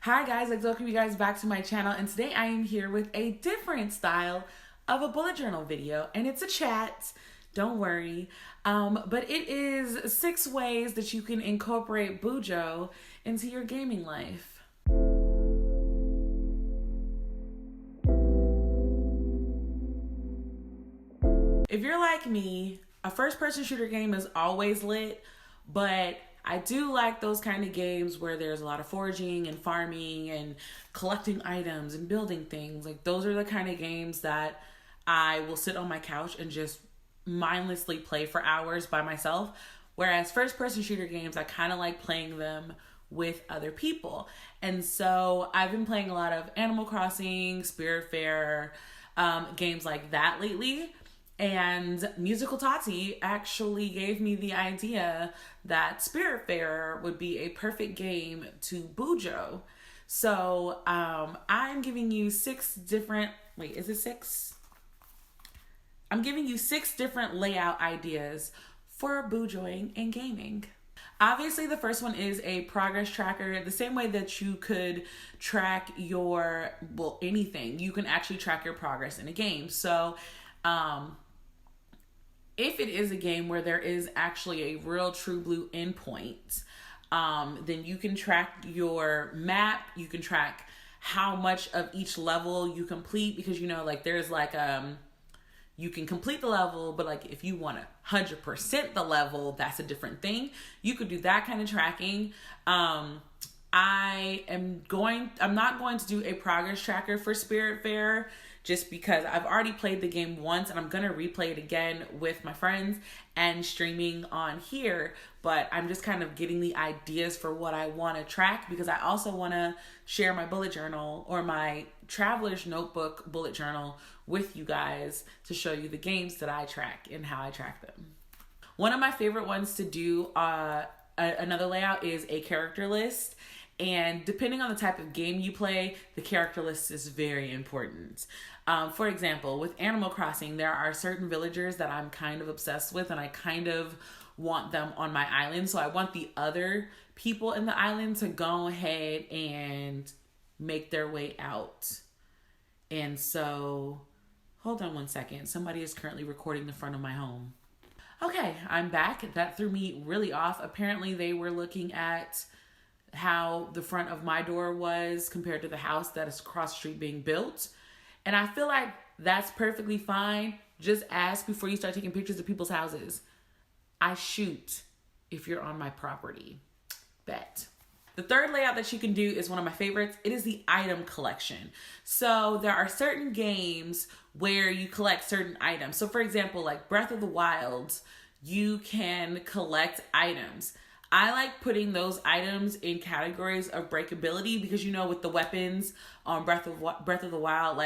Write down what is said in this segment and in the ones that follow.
Hi guys, I'd like to welcome you guys back to my channel, and today I am here with a different style of a bullet journal video, and it's a chat, don't worry, but it is 6 ways that you can incorporate Bujo into your gaming life. If you're like me, a first-person shooter game is always lit, but I do like those kind of games where there's a lot of foraging and farming and collecting items and building things. Like, those are the kind of games that I will sit on my couch and just mindlessly play for hours by myself. Whereas first-person shooter games, I kind of like playing them with other people. And so I've been playing a lot of Animal Crossing, Spiritfarer, games like that lately. And Musical Tati actually gave me the idea that Spiritfarer would be a perfect game to Bujo. So I'm giving you 6 different, is it 6? I'm giving you 6 different layout ideas for Bujoing and gaming. Obviously, the first one is a progress tracker. The same way that you could track your, anything, you can actually track your progress in a game. So, if it is a game where there is actually a real true blue endpoint, then you can track your map. You can track how much of each level you complete, because there's you can complete the level, but if you want to 100% the level, that's a different thing. You could do that kind of tracking. I'm not going to do a progress tracker for Spiritfarer, just because I've already played the game once and I'm going to replay it again with my friends and streaming on here. But I'm just kind of getting the ideas for what I want to track, because I also want to share my bullet journal or my traveler's notebook bullet journal with you guys to show you the games that I track and how I track them. One of my favorite ones to do, another layout, is a character list. And depending on the type of game you play, the character list is very important. For example, with Animal Crossing, there are certain villagers that I'm kind of obsessed with, and I kind of want them on my island. So I want the other people in the island to go ahead and make their way out. And so, hold on one second. Somebody is currently recording the front of my home. Okay, I'm back. That threw me really off. Apparently they were looking at how the front of my door was compared to the house that is across the street being built. And I feel like that's perfectly fine. Just ask before you start taking pictures of people's houses. I shoot if you're on my property. Bet. The third layout that you can do is one of my favorites. It is the item collection. So there are certain games where you collect certain items. So for example, like Breath of the Wild, you can collect items. I like putting those items in categories of breakability, because with the weapons on Breath of the Wild,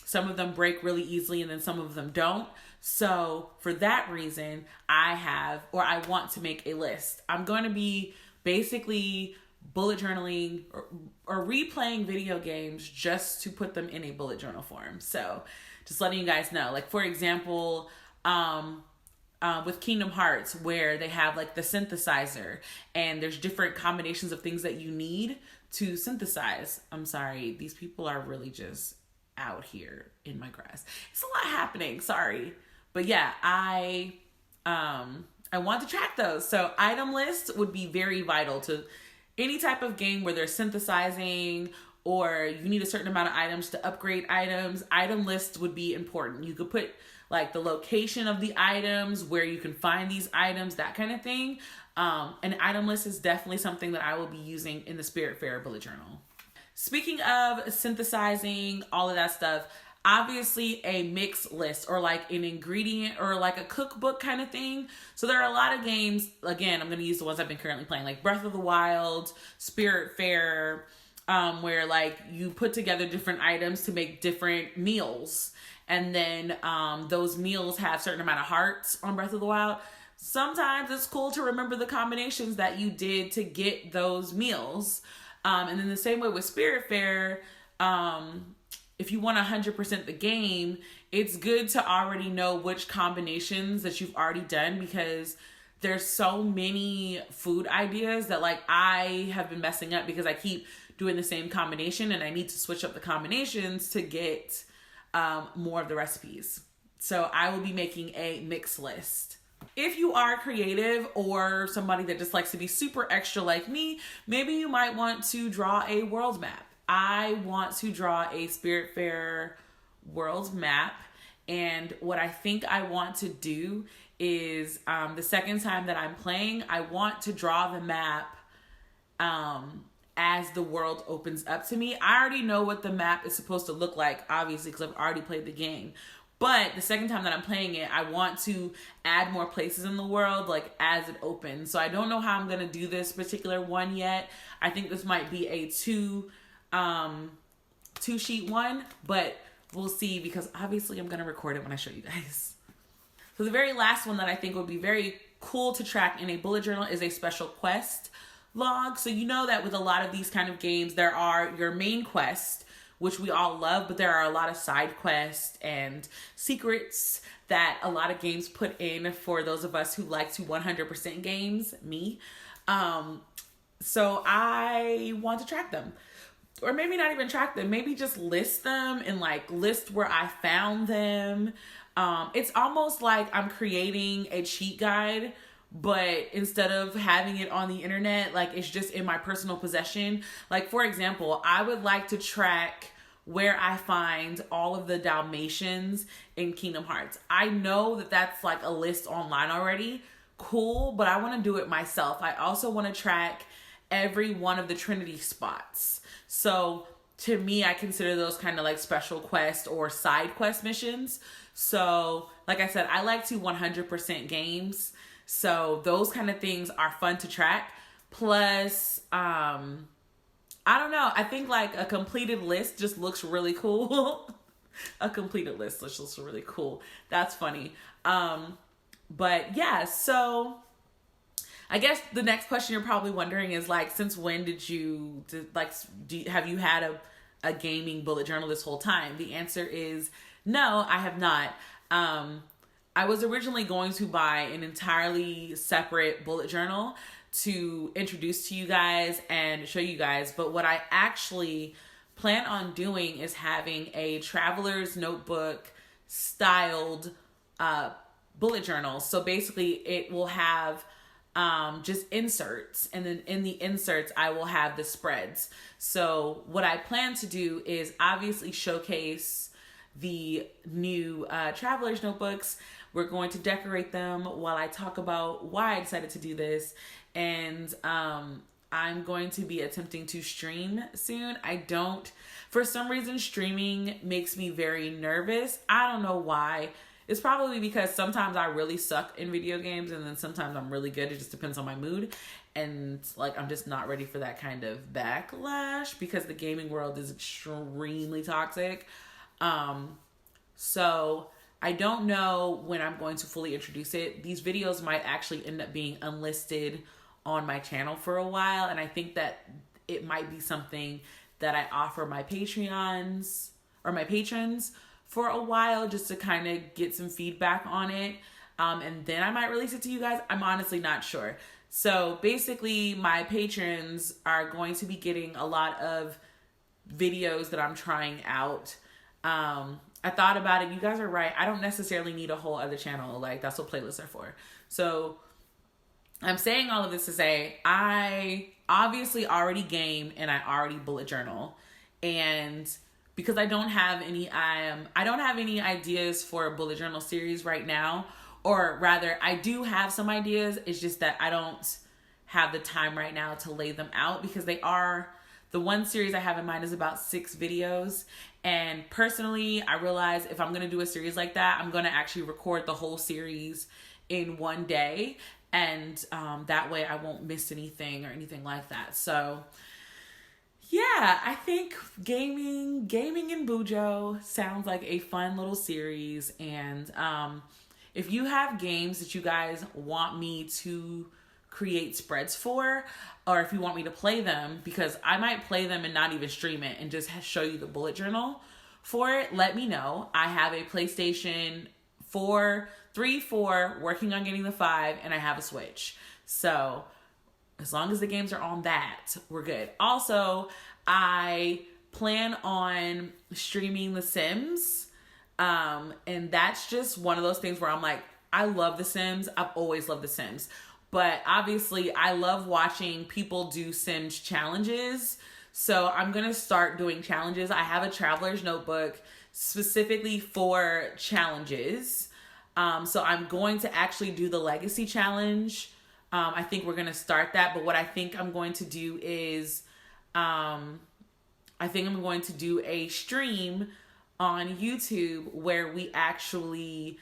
some of them break really easily and then some of them don't. So for that reason, I want to make a list. I'm going to be basically bullet journaling or replaying video games just to put them in a bullet journal form. So just letting you guys know, for example, with Kingdom Hearts, where they have the synthesizer, and there's different combinations of things that you need to synthesize. I'm sorry, these people are really just out here in my grass. It's a lot happening, sorry. But yeah, I want to track those. So item lists would be very vital to any type of game where they're synthesizing or you need a certain amount of items to upgrade items. Item lists would be important. You could put the location of the items, where you can find these items, that kind of thing. An item list is definitely something that I will be using in the Spiritfarer bullet journal. Speaking of synthesizing, all of that stuff, obviously a mix list or an ingredient or a cookbook kind of thing. So there are a lot of games, again, I'm going to use the ones I've been currently playing, like Breath of the Wild, Spiritfarer, where you put together different items to make different meals. And then those meals have a certain amount of hearts on Breath of the Wild. Sometimes it's cool to remember the combinations that you did to get those meals. And then the same way with Spiritfarer, if you want 100% the game, it's good to already know which combinations that you've already done, because there's so many food ideas that I have been messing up because I keep doing the same combination, and I need to switch up the combinations to get more of the recipes. So I will be making a mix list. If you are creative or somebody that just likes to be super extra like me, maybe you might want to draw a world map. I want to draw a Spiritfarer world map, and what I think I want to do is the second time that I'm playing, I want to draw the map as the world opens up to me. I already know what the map is supposed to look like, obviously, because I've already played the game. But the second time that I'm playing it, I want to add more places in the world, like as it opens. So I don't know how I'm going to do this particular one yet. I think this might be a two sheet one, but we'll see, because obviously I'm going to record it when I show you guys. So the very last one that I think would be very cool to track in a bullet journal is a special quest log. So you know that with a lot of these kind of games, there are your main quest, which we all love, but there are a lot of side quests and secrets that a lot of games put in for those of us who like to 100% games, me. So I want to track them. Or maybe not even track them, maybe just list them and like list where I found them. It's almost like I'm creating a cheat guide, but instead of having it on the internet, like it's just in my personal possession. Like, for example, I would like to track where I find all of the Dalmatians in Kingdom Hearts. I know that that's like a list online already. Cool, but I want to do it myself. I also want to track every one of the Trinity spots. So to me, I consider those kind of like special quest or side quest missions. So like I said, I like to 100% games. So those kind of things are fun to track. Plus, I don't know. I think like a completed list just looks really cool. A completed list just looks really cool. That's funny. But yeah, so I guess the next question you're probably wondering is like, since when have you had a gaming bullet journal this whole time? The answer is no, I have not. I was originally going to buy an entirely separate bullet journal to introduce to you guys and show you guys. But what I actually plan on doing is having a traveler's notebook styled bullet journal. So basically it will have just inserts, and then in the inserts I will have the spreads. So what I plan to do is obviously showcase the new traveler's notebooks. We're going to decorate them while I talk about why I decided to do this. And I'm going to be attempting to stream soon. For some reason, streaming makes me very nervous. I don't know why. It's probably because sometimes I really suck in video games, and then sometimes I'm really good. It just depends on my mood. And like, I'm just not ready for that kind of backlash because the gaming world is extremely toxic. So I don't know when I'm going to fully introduce it. These videos might actually end up being unlisted on my channel for a while, and I think that it might be something that I offer my Patreons or my patrons for a while, just to kind of get some feedback on it, and then I might release it to you guys. I'm honestly not sure. So basically, my patrons are going to be getting a lot of videos that I'm trying out. I thought about it. You guys are right. I don't necessarily need a whole other channel. Like, that's what playlists are for. So I'm saying all of this to say, I obviously already game and I already bullet journal. And because I don't have any ideas for a bullet journal series right now, or rather I do have some ideas. It's just that I don't have the time right now to lay them out, because the one series I have in mind is about 6 videos. And personally, I realize if I'm going to do a series like that, I'm going to actually record the whole series in one day. And that way I won't miss anything or anything like that. So yeah, I think gaming and Bujo sounds like a fun little series. And if you have games that you guys want me to create spreads for, or if you want me to play them, because I might play them and not even stream it and just show you the bullet journal for it, let me know. I have a PlayStation 3, 4, working on getting the 5, and I have a Switch. So as long as the games are on that, we're good. Also, I plan on streaming The Sims. And that's just one of those things where I'm like, I love The Sims. I've always loved The Sims. But obviously, I love watching people do Sims challenges. So I'm going to start doing challenges. I have a traveler's notebook specifically for challenges. So I'm going to actually do the legacy challenge. I think we're going to start that. But what I think I'm going to do is, I think I'm going to do a stream on YouTube where we actually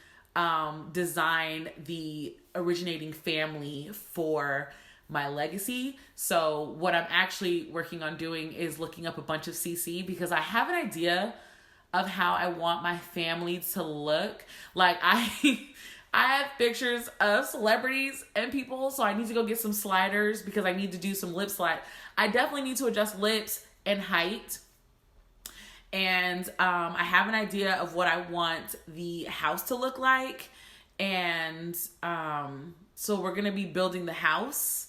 design the originating family for my legacy. So what I'm actually working on doing is looking up a bunch of CC because I have an idea of how I want my family to look. Like I have pictures of celebrities and people, so I need to go get some sliders because I need to do some lip slide. I definitely need to adjust lips and height. And I have an idea of what I want the house to look like. And so we're going to be building the house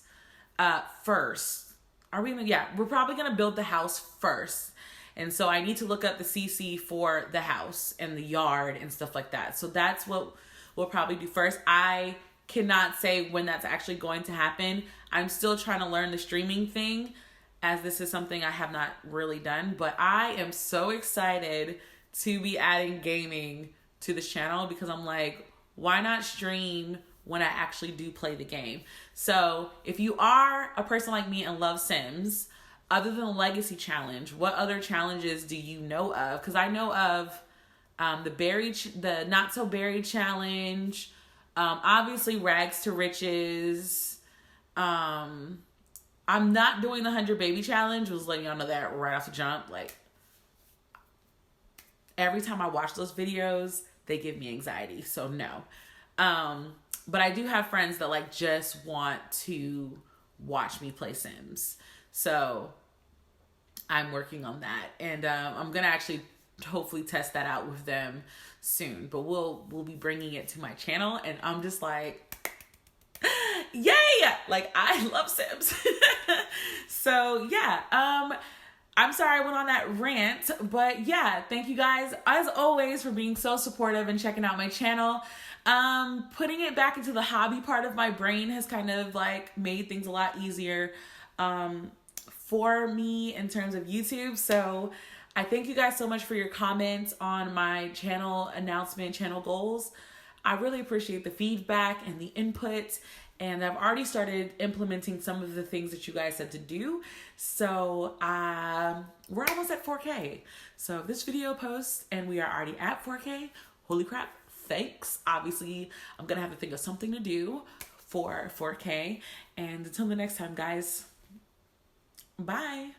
first. Are we going to? Yeah, we're probably going to build the house first. And so I need to look up the CC for the house and the yard and stuff like that. So that's what we'll probably do first. I cannot say when that's actually going to happen. I'm still trying to learn the streaming thing, as this is something I have not really done. But I am so excited to be adding gaming to this channel because I'm like, why not stream when I actually do play the game? So if you are a person like me and love Sims, other than the Legacy Challenge, what other challenges do you know of? Because I know of the Not So Berry Challenge, obviously Rags to Riches. I'm not doing the 100 Baby Challenge. Was letting y'all know that right off the jump. Like, every time I watch those videos, they give me anxiety. So no. But I do have friends that like just want to watch me play Sims. So I'm working on that. And I'm going to actually hopefully test that out with them soon. But we'll be bringing it to my channel. And I'm just like, yay! Like, I love Sims. So yeah, I'm sorry I went on that rant, but yeah, thank you guys as always for being so supportive and checking out my channel. Putting it back into the hobby part of my brain has kind of like made things a lot easier for me in terms of YouTube. So I thank you guys so much for your comments on my channel announcement, channel goals. I really appreciate the feedback and the input. And I've already started implementing some of the things that you guys said to do. So we're almost at 4K. So this video posts and we are already at 4K. Holy crap, thanks. Obviously, I'm going to have to think of something to do for 4K. And until the next time, guys, bye.